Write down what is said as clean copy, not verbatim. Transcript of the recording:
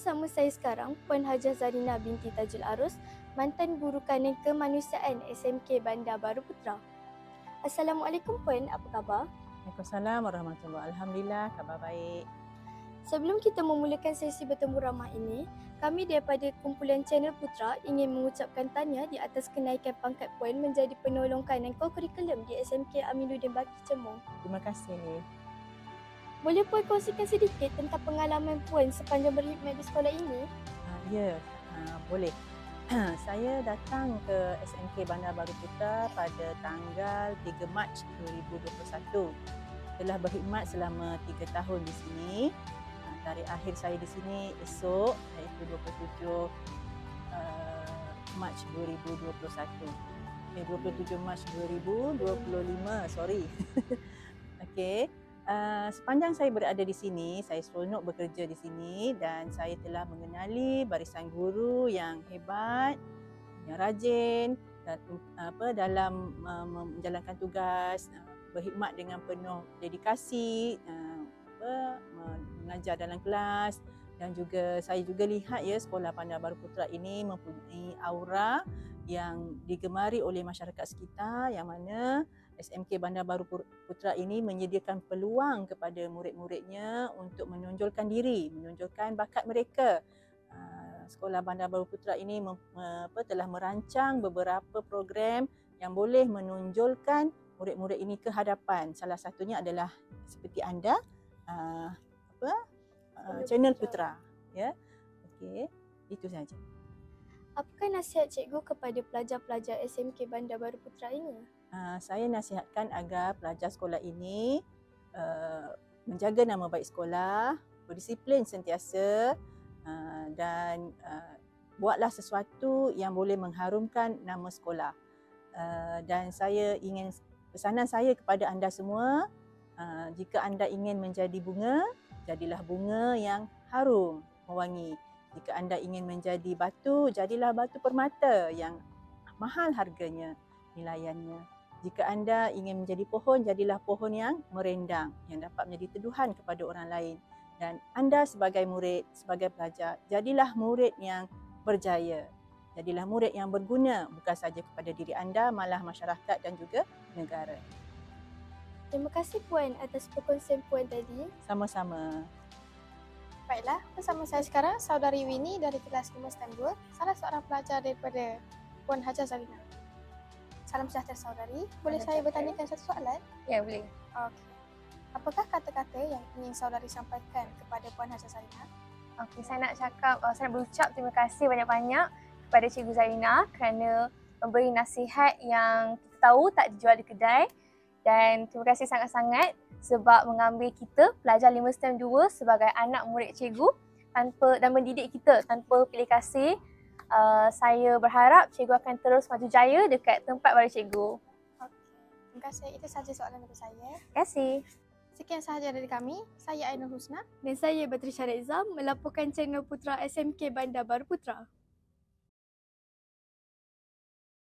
bersama saya sekarang Puan Hajah Zarina binti Tajul Arus, mantan Guru Kanan Kemanusiaan SMK Bandar Baru Putra. Assalamualaikum Puan, apa khabar? Waalaikumsalam warahmatullahi. Alhamdulillah, khabar baik. Sebelum kita memulakan sesi bertemu ramah ini, kami daripada kumpulan Channel Putra ingin mengucapkan tahniah di atas kenaikan pangkat Puan menjadi penolong kanan co-curriculum di SMK Aminuddin Baki Cemong. Terima kasih. Boleh Puan kongsikan sedikit tentang pengalaman Puan sepanjang berkhidmat di sekolah ini? Boleh. Saya datang ke SMK Bandar Baru Putra pada tanggal 3 Mac 2021. Telah berkhidmat selama 3 tahun di sini. Tarikh akhir saya di sini esok, iaitu 27 Mac 2021. 27 Mac 2025, sorry. Okey. Sepanjang saya berada di sini, saya seronok bekerja di sini dan saya telah mengenali barisan guru yang hebat, yang rajin dan dalam menjalankan tugas, berkhidmat dengan penuh dedikasi, mengajar dalam kelas, dan juga saya juga lihat sekolah Bandar Baru Putra ini mempunyai aura yang digemari oleh masyarakat sekitar, yang mana SMK Bandar Baru Putra ini menyediakan peluang kepada murid-muridnya untuk menonjolkan diri, menonjolkan bakat mereka. Sekolah Bandar Baru Putra ini telah merancang beberapa program yang boleh menonjolkan murid-murid ini ke hadapan. Salah satunya adalah seperti anda, Channel Putra. Ya, okey, itu saja. Apakah nasihat cikgu kepada pelajar-pelajar SMK Bandar Baru Putra ini? Saya nasihatkan agar pelajar sekolah ini menjaga nama baik sekolah, berdisiplin sentiasa, dan buatlah sesuatu yang boleh mengharumkan nama sekolah. Dan pesanan saya kepada anda semua, jika anda ingin menjadi bunga, jadilah bunga yang harum, mewangi. Jika anda ingin menjadi batu, jadilah batu permata yang mahal harganya, nilaiannya. Jika anda ingin menjadi pohon, jadilah pohon yang merendang, yang dapat menjadi teduhan kepada orang lain. Dan anda sebagai murid, sebagai pelajar, jadilah murid yang berjaya. Jadilah murid yang berguna, bukan sahaja kepada diri anda, malah masyarakat dan juga negara. Terima kasih Puan atas perkongsian Puan tadi. Sama-sama. Baiklah, bersama saya sekarang Saudari Winnie dari kelas 5 STEM 2, salah seorang pelajar daripada Puan Hajah Zarina. Salam sejahtera saudari. Boleh saya bertanyakan satu soalan? Ya, boleh. Okey. Apakah kata-kata yang ingin saudari sampaikan kepada Puan Hajah Zarina? Okey, saya nak berucap terima kasih banyak-banyak kepada Cikgu Zarina kerana memberi nasihat yang kita tahu tak dijual di kedai, dan terima kasih sangat-sangat sebab mengambil kita pelajar 5 STEM 2 sebagai anak murid cikgu dan mendidik kita tanpa pilih kasih. Saya berharap cikgu akan terus maju jaya dekat tempat baru cikgu. Okey. Terima kasih. Itu sahaja soalan dari saya. Terima kasih. Sekian sahaja dari kami. Saya Ainul Husna Dan saya Batrisya Reza melaporkan Channel Putra SMK Bandar Baru Putra.